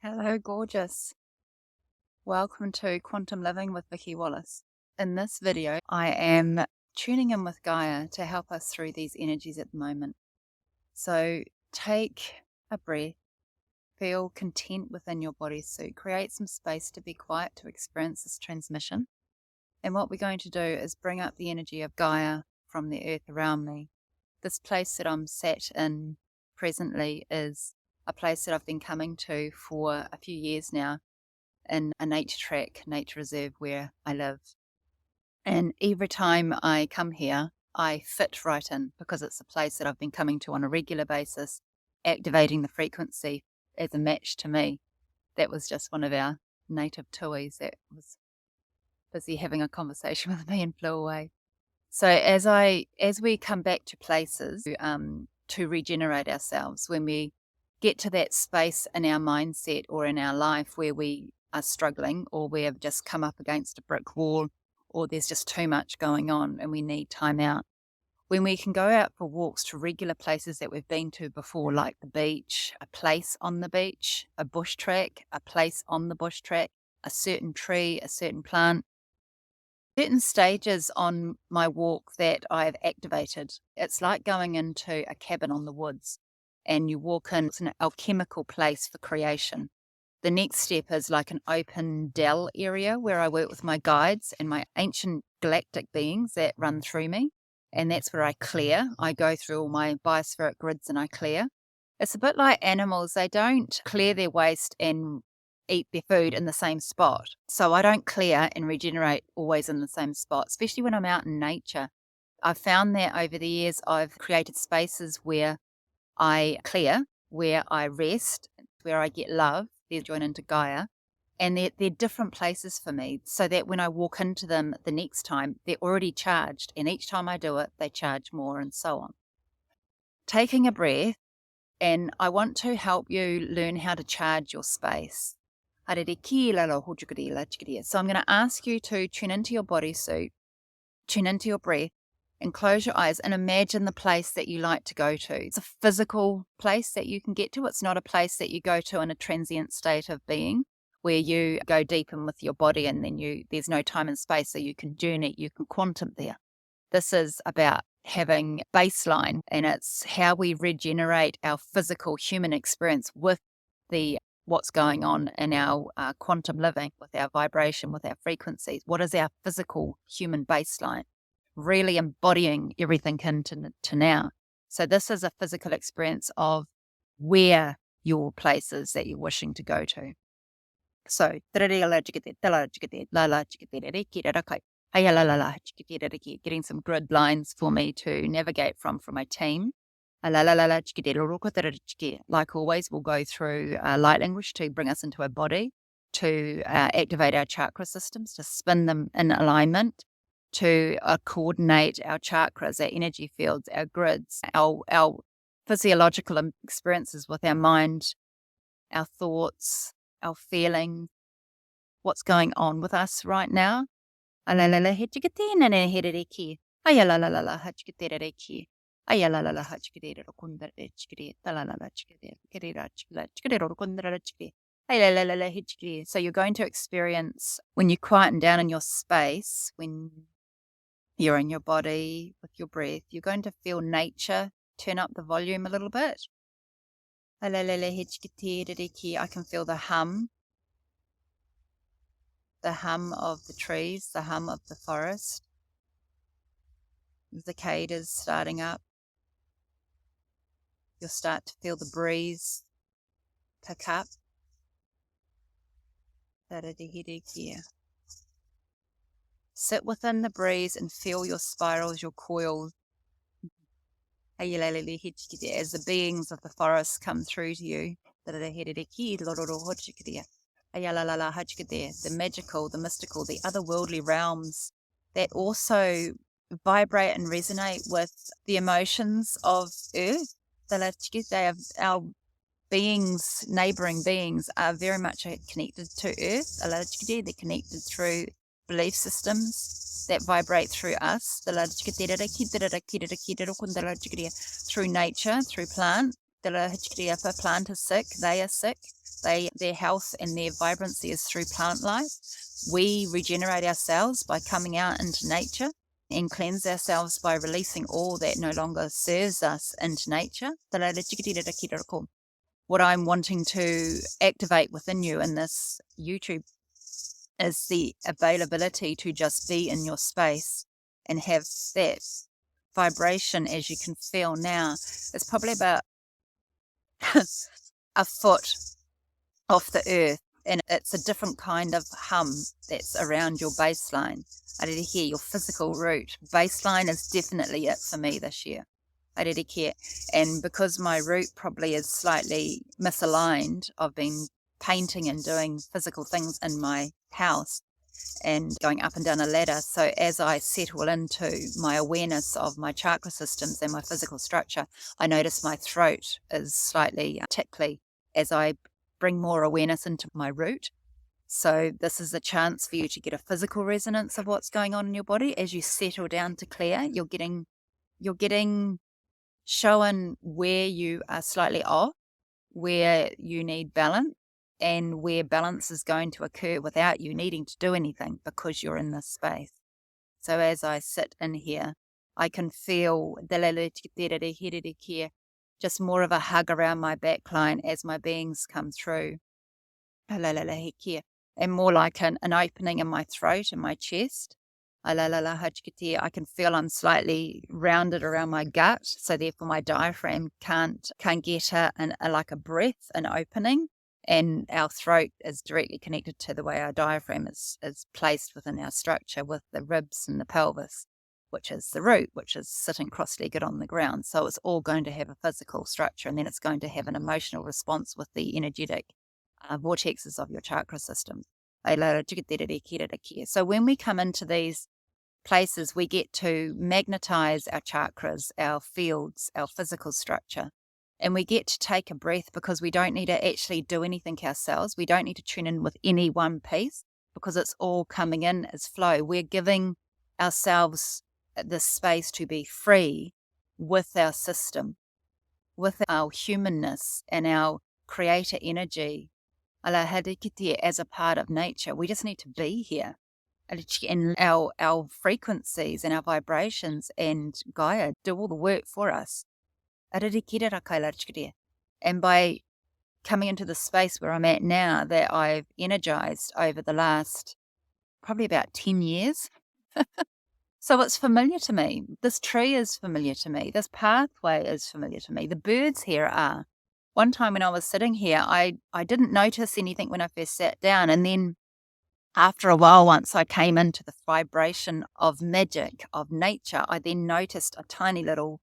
Hello, gorgeous. Welcome to Quantum Living with Vicki Wallace. In this video, I am tuning in with Gaia to help us through these energies at the moment. So take a breath, feel content within your bodysuit, create some space to be quiet to experience this transmission. And what we're going to do is bring up the energy of Gaia from the earth around me. This place that I'm sat in presently is a place that I've been coming to for a few years now in a nature track, nature reserve where I live. And every time I come here, I fit right in because it's a place that I've been coming to on a regular basis, activating the frequency as a match to me. That was just one of our native tuis that was busy having a conversation with me and flew away. So as we come back to places to regenerate ourselves, when we get to that space in our mindset or in our life where we are struggling, or we have just come up against a brick wall, or there's just too much going on and we need time out, when we can go out for walks to regular places that we've been to before, like the beach, a place on the beach, a bush track, a place on the bush track, a certain tree, a certain plant, certain stages on my walk that I've activated. It's like going into a cabin on the woods and you walk in, it's an alchemical place for creation. The next step is like an open dell area where I work with my guides and my ancient galactic beings that run through me. And that's where I clear. I go through all my biospheric grids and I clear. It's a bit like animals. They don't clear their waste and eat their food in the same spot. So I don't clear and regenerate always in the same spot, especially when I'm out in nature. I've found that over the years I've created spaces where I clear, where I rest, where I get love. They're joined into Gaia. And they're different places for me, so that when I walk into them the next time, they're already charged. And each time I do it, they charge more and so on. Taking a breath, and I want to help you learn how to charge your space. So I'm going to ask you to tune into your bodysuit, tune into your breath, and close your eyes and imagine the place that you like to go to. It's a physical place that you can get to. It's not a place that you go to in a transient state of being where you go deep in with your body and then there's no time and space, so you can journey, you can quantum there. This is about having baseline, and it's how we regenerate our physical human experience with what's going on in our quantum living, with our vibration, with our frequencies. What is our physical human baseline? Really embodying everything into now. So this is a physical experience of where your places that you're wishing to go to. So getting some grid lines for me to navigate from my team. Like always, we'll go through light language to bring us into our body, to activate our chakra systems, to spin them in alignment, to coordinate our chakras, our energy fields, our grids, our physiological experiences with our mind, our thoughts, our feelings, what's going on with us right now. So you're going to experience, when you quieten down in your space, when you're in your body with your breath, you're going to feel nature turn up the volume a little bit. I can feel the hum of the trees, the hum of the forest. The cicadas starting up. You'll start to feel the breeze pick up. Sit within the breeze and feel your spirals, your coils. As the beings of the forest come through to you. The magical, the mystical, the otherworldly realms that also vibrate and resonate with the emotions of Earth. Our beings, neighboring beings, are very much connected to Earth. They're connected through belief systems that vibrate through us, through nature, through plant, If a plant is sick, they are sick. Their health and their vibrancy is through plant life. We regenerate ourselves by coming out into nature and cleanse ourselves by releasing all that no longer serves us into nature. What I'm wanting to activate within you in this YouTube is the availability to just be in your space and have that vibration, as you can feel now. It's probably about a foot off the earth, and it's a different kind of hum that's around your baseline. I did hear your physical root. Baseline is definitely it for me this year. I did care. And because my root probably is slightly misaligned, I've been painting and doing physical things in my house and going up and down a ladder. So as I settle into my awareness of my chakra systems and my physical structure, I notice my throat is slightly tickly as I bring more awareness into my root. So this is a chance for you to get a physical resonance of what's going on in your body. As you settle down to clear, you're getting shown where you are slightly off, where you need balance, and where balance is going to occur without you needing to do anything because you're in this space. So as I sit in here, I can feel just more of a hug around my backline as my beings come through. And more like an opening in my throat and my chest. I can feel I'm slightly rounded around my gut, so therefore my diaphragm can't get like a breath, an opening, and our throat is directly connected to the way our diaphragm is placed within our structure, with the ribs and the pelvis, which is the root, which is sitting cross-legged on the ground. So it's all going to have a physical structure, and then it's going to have an emotional response with the energetic vortexes of your chakra system. So when we come into these places, we get to magnetize our chakras, our fields, our physical structure, and we get to take a breath because we don't need to actually do anything ourselves. We don't need to tune in with any one piece because it's all coming in as flow. We're giving ourselves the space to be free with our system, with our humanness and our creator energy as a part of nature. We just need to be here. And our frequencies and our vibrations and Gaia do all the work for us. And by coming into the space where I'm at now, that I've energized over the last probably about 10 years. So it's familiar to me. This tree is familiar to me. This pathway is familiar to me. The birds here are. One time when I was sitting here, I didn't notice anything when I first sat down. And then after a while, once I came into the vibration of magic, of nature, I then noticed a tiny little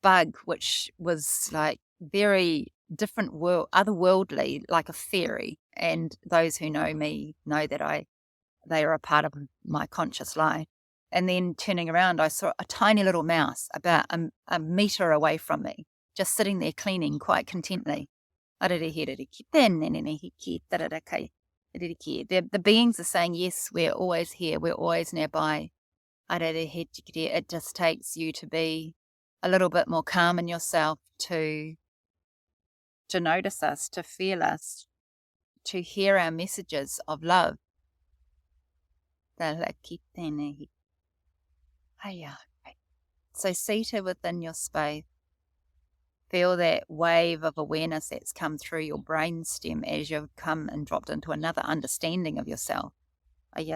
bug, which was like very different otherworldly, like a fairy. And those who know me know that they are a part of my conscious life. And then turning around, I saw a tiny little mouse about a meter away from me, just sitting there cleaning quite contently. The beings are saying, yes, we're always here, we're always nearby. It just takes you to be a little bit more calm in yourself, to notice us, to feel us, to hear our messages of love. So seated within your space, feel that wave of awareness that's come through your brainstem as you've come and dropped into another understanding of yourself. If you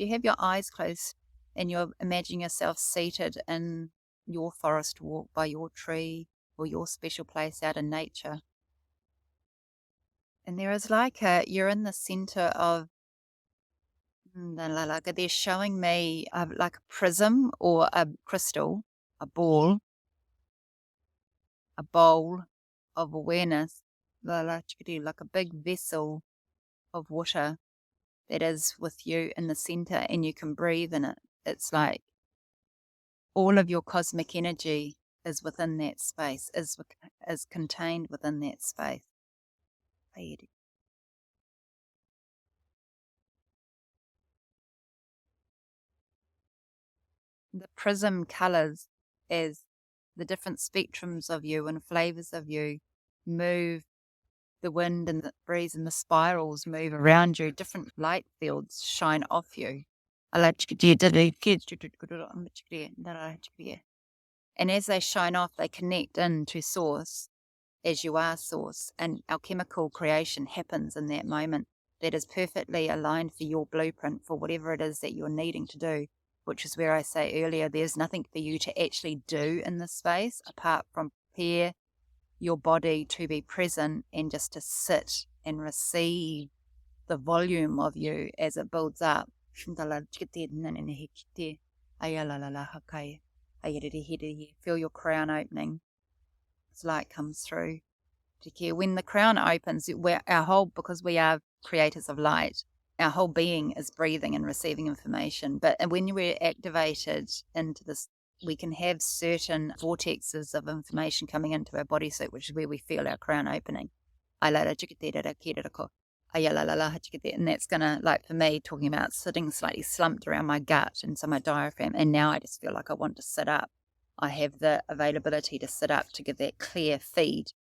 have your eyes closed and you're imagining yourself seated in your forest walk by your tree or your special place out in nature, and there is you're in the center of, they're showing me like a prism or a crystal, a bowl of awareness, like a big vessel of water that is with you in the center, and you can breathe in it. It's like all of your cosmic energy is within that space, is contained within that space. The prism colors as the different spectrums of you and flavors of you move, the wind and the breeze and the spirals move around you, different light fields shine off you. And as they shine off, they connect into source, as you are source, and our chemical creation happens in that moment that is perfectly aligned for your blueprint for whatever it is that you're needing to do, which is where I say earlier, there's nothing for you to actually do in this space apart from prepare your body to be present and just to sit and receive the volume of you as it builds up. Feel your crown opening as light comes through. When the crown opens, because we are creators of light, our whole being is breathing and receiving information. But when we're activated into this, we can have certain vortexes of information coming into our bodysuit, which is where we feel our crown opening. And that's going to, like for me, talking about sitting slightly slumped around my gut and so my diaphragm, and now I just feel like I want to sit up. I have the availability to sit up to give that clear feed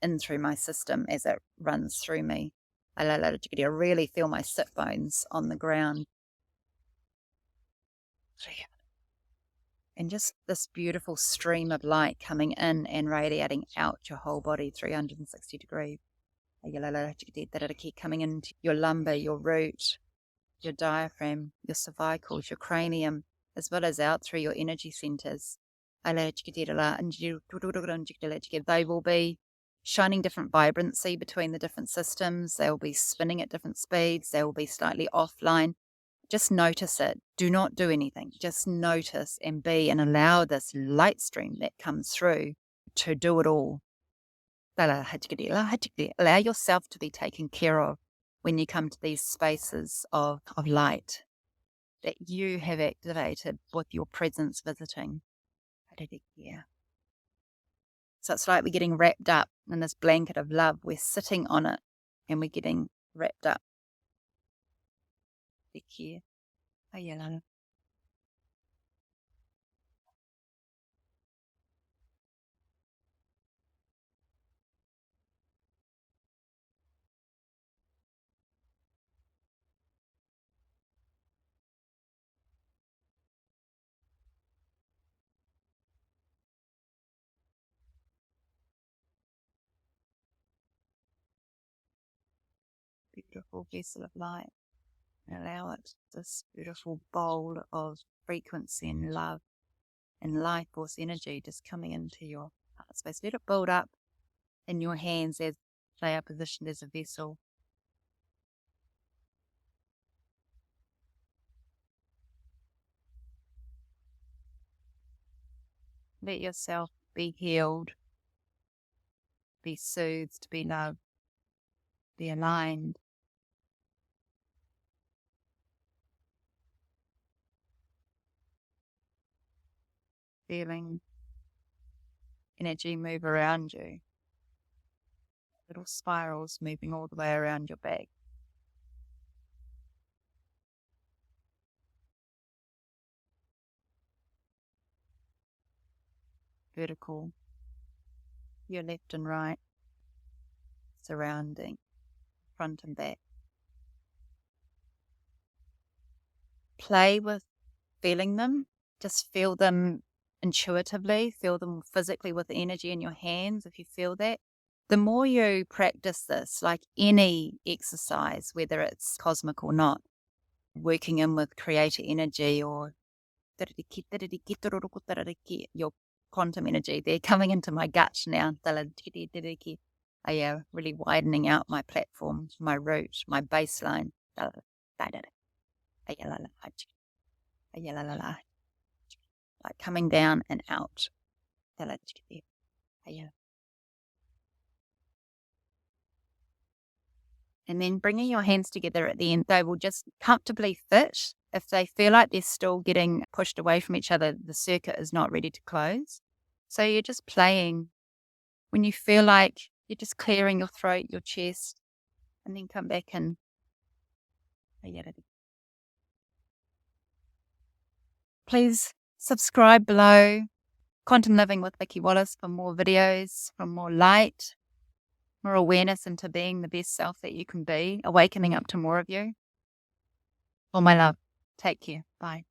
in through my system as it runs through me. I really feel my sit bones on the ground. And just this beautiful stream of light coming in and radiating out your whole body 360 degrees. Coming into your lumbar, your root, your diaphragm, your cervicals, your cranium, as well as out through your energy centers. They will be shining different vibrancy between the different systems. They will be spinning at different speeds. They will be slightly offline. Just notice it. Do not do anything. Just notice and be, and allow this light stream that comes through to do it all. Allow yourself to be taken care of when you come to these spaces of light that you have activated with your presence visiting. So it's like we're getting wrapped up in this blanket of love. We're sitting on it and we're getting wrapped up. Beautiful vessel of light. Allow it, this beautiful bowl of frequency and love and life force energy just coming into your heart space. Let it build up in your hands as they are positioned as a vessel. Let yourself be healed, be soothed, be loved, be aligned. Feeling energy move around you. Little spirals moving all the way around your back. Vertical, your left and right, surrounding, front and back. Play with feeling them. Just feel them intuitively, feel them physically with the energy in your hands if you feel that. The more you practice this, like any exercise, whether it's cosmic or not, working in with creator energy or your quantum energy, they're coming into my gut now. I am really widening out my platform, my root, my baseline. Like coming down and out. And then bringing your hands together at the end, they will just comfortably fit. If they feel like they're still getting pushed away from each other, the circuit is not ready to close. So you're just playing. When you feel like you're just clearing your throat, your chest, and then come back and please subscribe below. Quantum Living with Vicki Wallace for more videos, for more light, more awareness into being the best self that you can be, awakening up to more of you. All my love. Take care. Bye.